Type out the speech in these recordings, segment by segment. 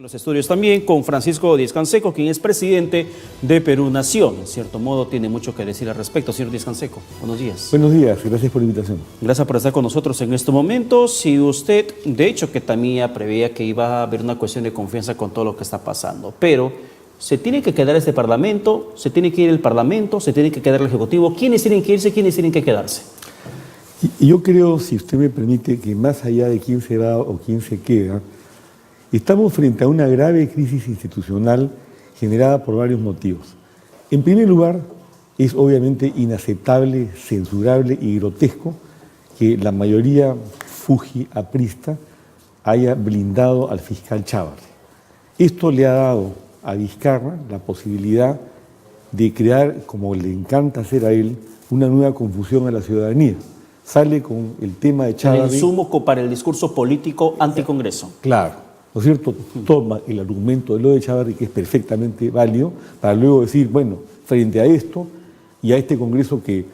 Los estudios también con Francisco Díaz-Canseco, quien es presidente de Perú Nación. En cierto modo tiene mucho que decir al respecto. Señor Díaz-Canseco, buenos días. Buenos días, gracias por la invitación. Gracias por estar con nosotros en este momento. Si usted, de hecho que también preveía que iba a haber una cuestión de confianza con todo lo que está pasando, pero se tiene que quedar este Parlamento, se tiene que ir el Parlamento, se tiene que quedar el Ejecutivo. ¿Quiénes tienen que irse, quiénes tienen que quedarse? Y yo creo, si usted me permite, que más allá de quién se va o quién se queda, estamos frente a una grave crisis institucional generada por varios motivos. En primer lugar, es obviamente inaceptable, censurable y grotesco que la mayoría fuji-aprista haya blindado al fiscal Chávarri. Esto le ha dado a Vizcarra la posibilidad de crear, como le encanta hacer a él, una nueva confusión a la ciudadanía. Sale con el tema de Chávarri. El insumo para el discurso político anticongreso. Claro. ¿No es cierto? Toma el argumento de lo de Chávarri, que es perfectamente válido, para luego decir, bueno, frente a esto y a este Congreso que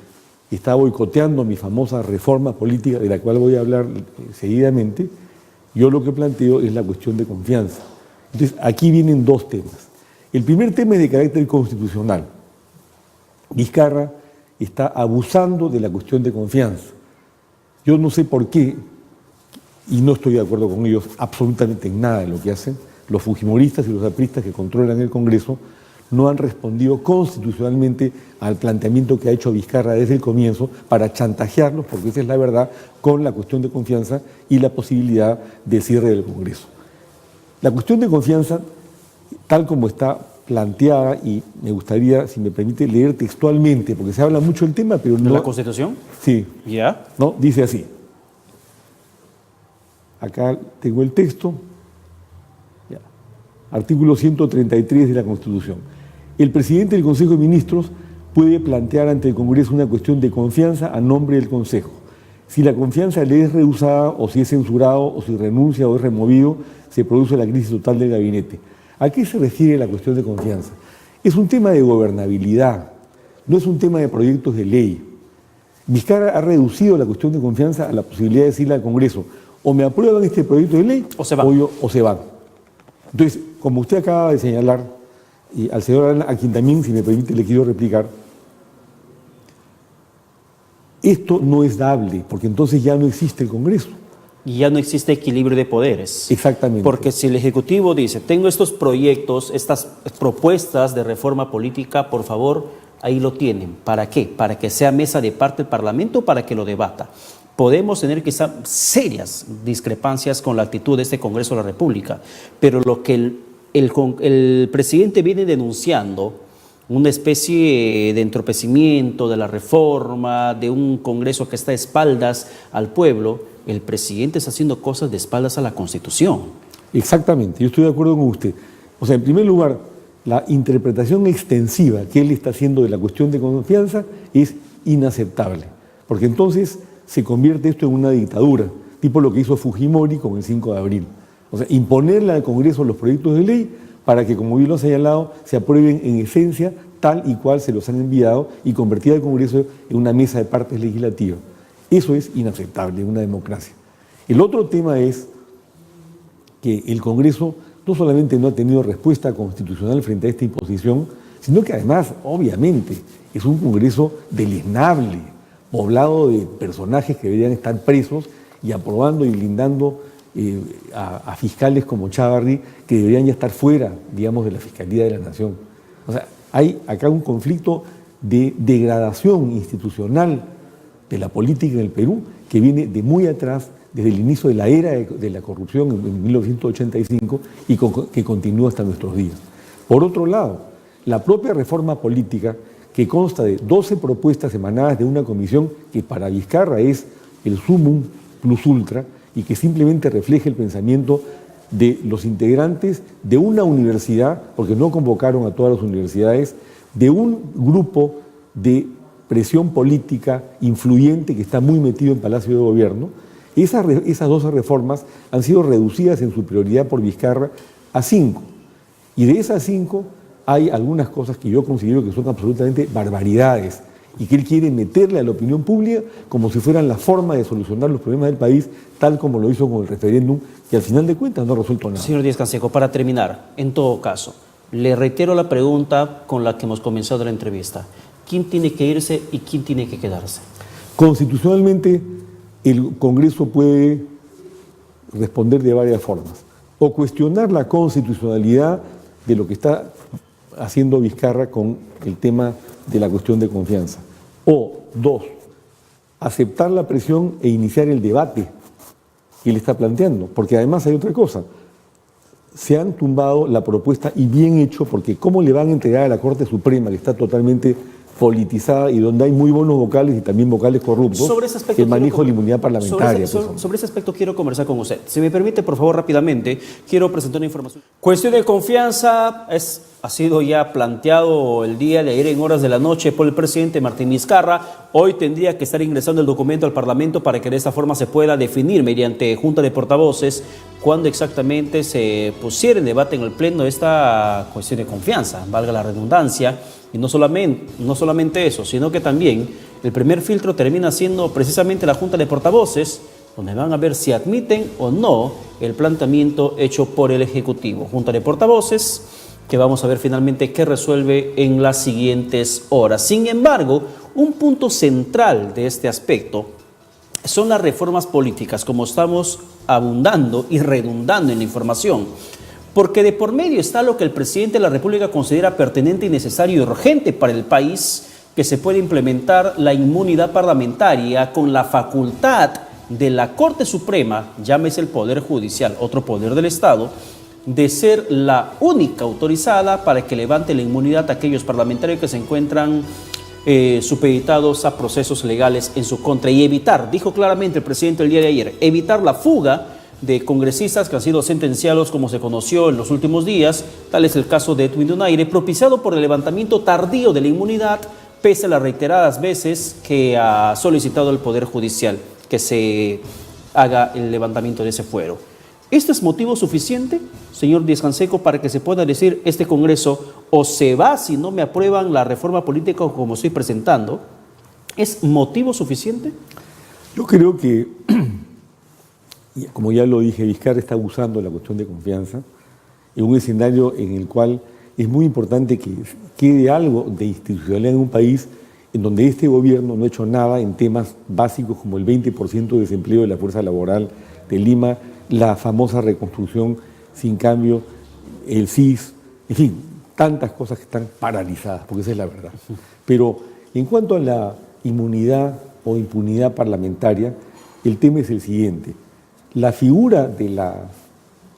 está boicoteando mi famosa reforma política, de la cual voy a hablar seguidamente, yo lo que planteo es la cuestión de confianza. Entonces, aquí vienen dos temas. El primer tema es de carácter constitucional. Vizcarra está abusando de la cuestión de confianza. Yo no sé por qué, y no estoy de acuerdo con ellos absolutamente en nada de lo que hacen, los fujimoristas y los apristas que controlan el Congreso no han respondido constitucionalmente al planteamiento que ha hecho Vizcarra desde el comienzo para chantajearlos, porque esa es la verdad, con la cuestión de confianza y la posibilidad de cierre del Congreso. La cuestión de confianza, tal como está planteada, y me gustaría, si me permite, leer textualmente, porque se habla mucho del tema, pero no... ¿De la Constitución? Sí. ¿Ya? No, dice así. Acá tengo el texto, ya. Artículo 133 de la Constitución. El presidente del Consejo de Ministros puede plantear ante el Congreso una cuestión de confianza a nombre del Consejo. Si la confianza le es rehusada, o si es censurado, o si renuncia o es removido, se produce la crisis total del gabinete. ¿A qué se refiere la cuestión de confianza? Es un tema de gobernabilidad, no es un tema de proyectos de ley. Vizcarra ha reducido la cuestión de confianza a la posibilidad de decirle al Congreso: o me aprueban este proyecto de ley o se van. O se van. Entonces, como usted acaba de señalar, y al señor Arana, a quien también, si me permite, le quiero replicar, esto no es dable, porque entonces ya no existe el Congreso. Y ya no existe equilibrio de poderes. Exactamente. Porque si el Ejecutivo dice, tengo estos proyectos, estas propuestas de reforma política, por favor, ahí lo tienen. ¿Para qué? Para que sea mesa de parte el Parlamento, para que lo debata. Podemos tener quizá serias discrepancias con la actitud de este Congreso de la República, pero lo que el presidente viene denunciando, una especie de entorpecimiento de la reforma, de un Congreso que está a espaldas al pueblo, el presidente está haciendo cosas de espaldas a la Constitución. Exactamente, yo estoy de acuerdo con usted. O sea, en primer lugar, la interpretación extensiva que él está haciendo de la cuestión de confianza es inaceptable, porque entonces se convierte esto en una dictadura, tipo lo que hizo Fujimori con el 5 de abril. O sea, imponerle al Congreso los proyectos de ley para que, como bien lo ha señalado, se aprueben en esencia tal y cual se los han enviado y convertir al Congreso en una mesa de partes legislativas. Eso es inaceptable en una democracia. El otro tema es que el Congreso no solamente no ha tenido respuesta constitucional frente a esta imposición, sino que además, obviamente, es un Congreso deleznable, poblado de personajes que deberían estar presos y aprobando y blindando a fiscales como Chávarri, que deberían ya estar fuera, digamos, de la Fiscalía de la Nación. O sea, hay acá un conflicto de degradación institucional de la política en el Perú que viene de muy atrás, desde el inicio de la era de la corrupción en 1985 y que continúa hasta nuestros días. Por otro lado, la propia reforma política, que consta de 12 propuestas emanadas de una comisión que para Vizcarra es el sumum plus ultra y que simplemente refleja el pensamiento de los integrantes de una universidad, porque no convocaron a todas las universidades, de un grupo de presión política influyente que está muy metido en Palacio de Gobierno. Esas 12 reformas han sido reducidas en su prioridad por Vizcarra a 5. Y de esas 5 hay algunas cosas que yo considero que son absolutamente barbaridades y que él quiere meterle a la opinión pública como si fueran la forma de solucionar los problemas del país, tal como lo hizo con el referéndum, que al final de cuentas no ha resuelto nada. Señor Díaz-Canseco, para terminar, en todo caso, le reitero la pregunta con la que hemos comenzado la entrevista. ¿Quién tiene que irse y quién tiene que quedarse? Constitucionalmente, el Congreso puede responder de varias formas. O cuestionar la constitucionalidad de lo que está haciendo Vizcarra con el tema de la cuestión de confianza. O, dos, aceptar la presión e iniciar el debate que él está planteando. Porque además hay otra cosa. Se han tumbado la propuesta, y bien hecho, porque ¿cómo le van a entregar a la Corte Suprema, que está totalmente politizada y donde hay muy buenos vocales y también vocales corruptos, el manejo de la inmunidad parlamentaria? Sobre ese aspecto quiero conversar con usted. Si me permite, por favor, rápidamente, quiero presentar una información. Cuestión de confianza ha sido ya planteado el día de ayer en horas de la noche por el presidente Martín Vizcarra. Hoy tendría que estar ingresando el documento al Parlamento para que de esta forma se pueda definir mediante Junta de Portavoces cuándo exactamente se pusiera en debate en el Pleno esta cuestión de confianza, valga la redundancia. Y no solamente eso, sino que también el primer filtro termina siendo precisamente la Junta de Portavoces, donde van a ver si admiten o no el planteamiento hecho por el Ejecutivo. Junta de Portavoces, que vamos a ver finalmente qué resuelve en las siguientes horas. Sin embargo, un punto central de este aspecto son las reformas políticas, como estamos abundando y redundando en la información. Porque de por medio está lo que el presidente de la República considera pertinente y necesario y urgente para el país, que se puede implementar la inmunidad parlamentaria con la facultad de la Corte Suprema, llámese el Poder Judicial, otro poder del Estado, de ser la única autorizada para que levante la inmunidad a aquellos parlamentarios que se encuentran supeditados a procesos legales en su contra y evitar, dijo claramente el presidente el día de ayer, evitar la fuga de congresistas que han sido sentenciados, como se conoció en los últimos días. Tal es el caso de Edwin Donaire, propiciado por el levantamiento tardío de la inmunidad, pese a las reiteradas veces que ha solicitado el Poder Judicial que se haga el levantamiento de ese fuero. ¿Este es motivo suficiente, señor Díaz-Canseco, para que se pueda decir este Congreso o se va si no me aprueban la reforma política como estoy presentando? ¿Es motivo suficiente? Yo creo que como ya lo dije, Vizcarra está abusando de la cuestión de confianza en un escenario en el cual es muy importante que quede algo de institucionalidad en un país en donde este gobierno no ha hecho nada en temas básicos como el 20% de desempleo de la fuerza laboral de Lima, la famosa reconstrucción sin cambio, el CIS, en fin, tantas cosas que están paralizadas, porque esa es la verdad. Pero en cuanto a la inmunidad o impunidad parlamentaria, el tema es el siguiente. La figura de la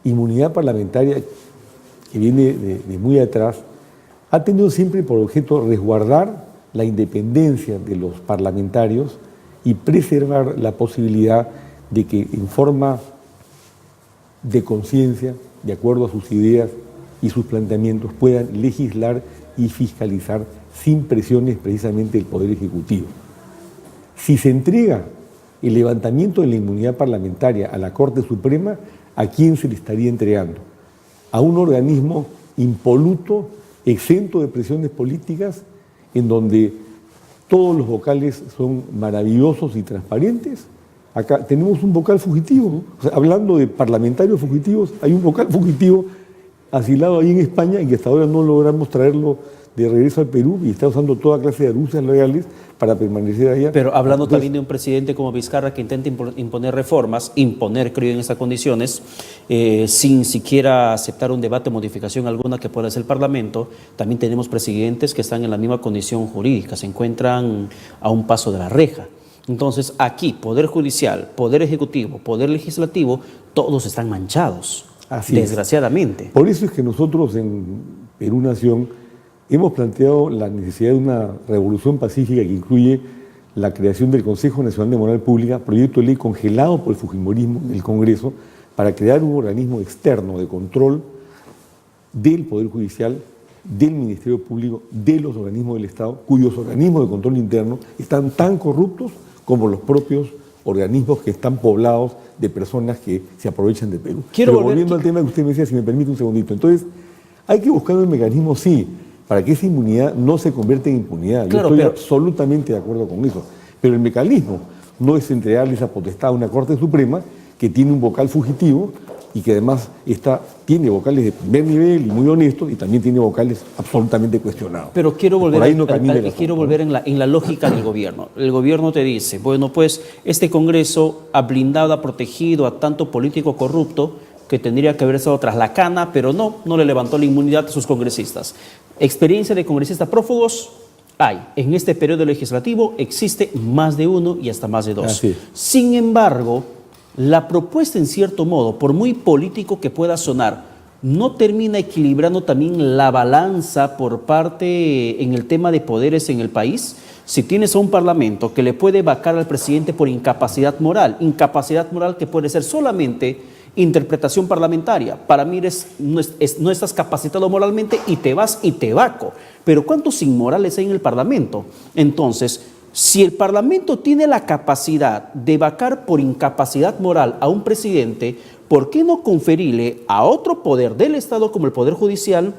inmunidad parlamentaria, que viene de muy atrás, ha tenido siempre por objeto resguardar la independencia de los parlamentarios y preservar la posibilidad de que en forma de conciencia, de acuerdo a sus ideas y sus planteamientos, puedan legislar y fiscalizar sin presiones precisamente del Poder Ejecutivo. Si se entrega el levantamiento de la inmunidad parlamentaria a la Corte Suprema, ¿a quién se le estaría entregando? A un organismo impoluto, exento de presiones políticas, en donde todos los vocales son maravillosos y transparentes. Acá tenemos un vocal fugitivo, ¿no? O sea, hablando de parlamentarios fugitivos, hay un vocal fugitivo asilado ahí en España y que hasta ahora no logramos traerlo de regreso al Perú y está usando toda clase de argucias legales para permanecer allá. Pero hablando también de un presidente como Vizcarra que intenta imponer reformas, creo en estas condiciones, sin siquiera aceptar un debate o modificación alguna que pueda hacer el Parlamento, también tenemos presidentes que están en la misma condición jurídica, se encuentran a un paso de la reja. Entonces aquí, Poder Judicial, Poder Ejecutivo, Poder Legislativo, todos están manchados, desgraciadamente. Por eso es que nosotros en Perú Nación hemos planteado la necesidad de una revolución pacífica que incluye la creación del Consejo Nacional de Moral Pública, proyecto de ley congelado por el fujimorismo en el Congreso, para crear un organismo externo de control del Poder Judicial, del Ministerio Público, de los organismos del Estado, cuyos organismos de control interno están tan corruptos como los propios organismos que están poblados de personas que se aprovechan de Perú. Pero volviendo al tema que usted me decía, si me permite un segundito, entonces hay que buscar el mecanismo, sí, para que esa inmunidad no se convierta en impunidad. Claro, yo estoy pero absolutamente de acuerdo con eso. Pero el mecanismo no es entregarle esa potestad a una Corte Suprema que tiene un vocal fugitivo y que además tiene vocales de primer nivel y muy honestos, y también tiene vocales absolutamente cuestionados. Pero quiero volver, Por ahí no camina el asunto, quiero volver en la lógica del gobierno. El gobierno te dice, bueno, pues este Congreso ha blindado, ha protegido a tanto político corrupto que tendría que haber estado tras la cana, pero no le levantó la inmunidad a sus congresistas. Experiencia de congresistas prófugos hay. En este periodo legislativo existe más de uno y hasta más de dos. Así es. Sin embargo, la propuesta, en cierto modo, por muy político que pueda sonar, no termina equilibrando también la balanza por parte en el tema de poderes en el país. Si tienes a un parlamento que le puede vacar al presidente por incapacidad moral que puede ser solamente interpretación parlamentaria, para mí no estás capacitado moralmente y te vas y te vaco. Pero ¿cuántos inmorales hay en el parlamento? Entonces, si el Parlamento tiene la capacidad de vacar por incapacidad moral a un presidente, ¿por qué no conferirle a otro poder del Estado, como el Poder Judicial,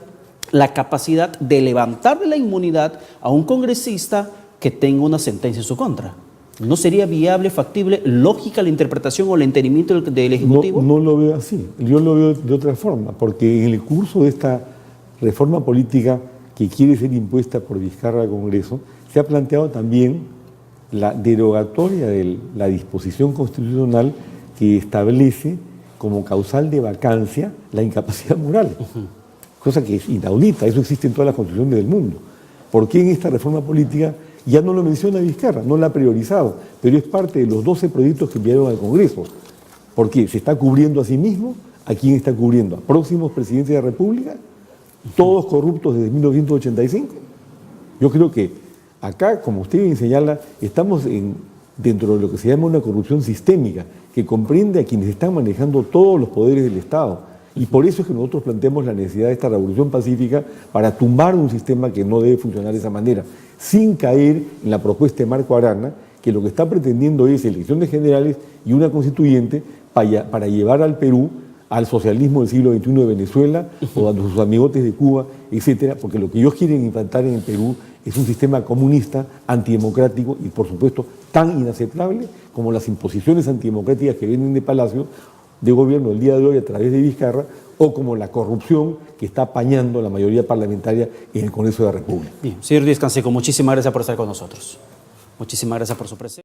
la capacidad de levantarle la inmunidad a un congresista que tenga una sentencia en su contra? ¿No sería viable, factible, lógica la interpretación o el entendimiento del Ejecutivo? No lo veo así. Yo lo veo de otra forma, porque en el curso de esta reforma política que quiere ser impuesta por Vizcarra al Congreso, se ha planteado también la derogatoria de la disposición constitucional que establece como causal de vacancia la incapacidad moral, cosa que es inaudita. Eso existe en todas las constituciones del mundo. ¿Por qué en esta reforma política ya no lo menciona Vizcarra? No la ha priorizado, pero es parte de los 12 proyectos que enviaron al Congreso. ¿Por qué? ¿Se está cubriendo a sí mismo? ¿A quién está cubriendo? ¿A próximos presidentes de la República? ¿Todos corruptos desde 1985? Yo creo que acá, como usted bien señala, estamos dentro de lo que se llama una corrupción sistémica, que comprende a quienes están manejando todos los poderes del Estado. Y por eso es que nosotros planteamos la necesidad de esta revolución pacífica para tumbar un sistema que no debe funcionar de esa manera, sin caer en la propuesta de Marco Arana, que lo que está pretendiendo es elecciones generales y una constituyente para llevar al Perú al socialismo del siglo XXI de Venezuela o a sus amigotes de Cuba, etcétera, porque lo que ellos quieren implantar en el Perú es un sistema comunista, antidemocrático y, por supuesto, tan inaceptable como las imposiciones antidemocráticas que vienen de Palacio de Gobierno el día de hoy a través de Vizcarra, o como la corrupción que está apañando la mayoría parlamentaria en el Congreso de la República. Bien, señor Díaz Canseco, muchísimas gracias por estar con nosotros. Muchísimas gracias por su presencia.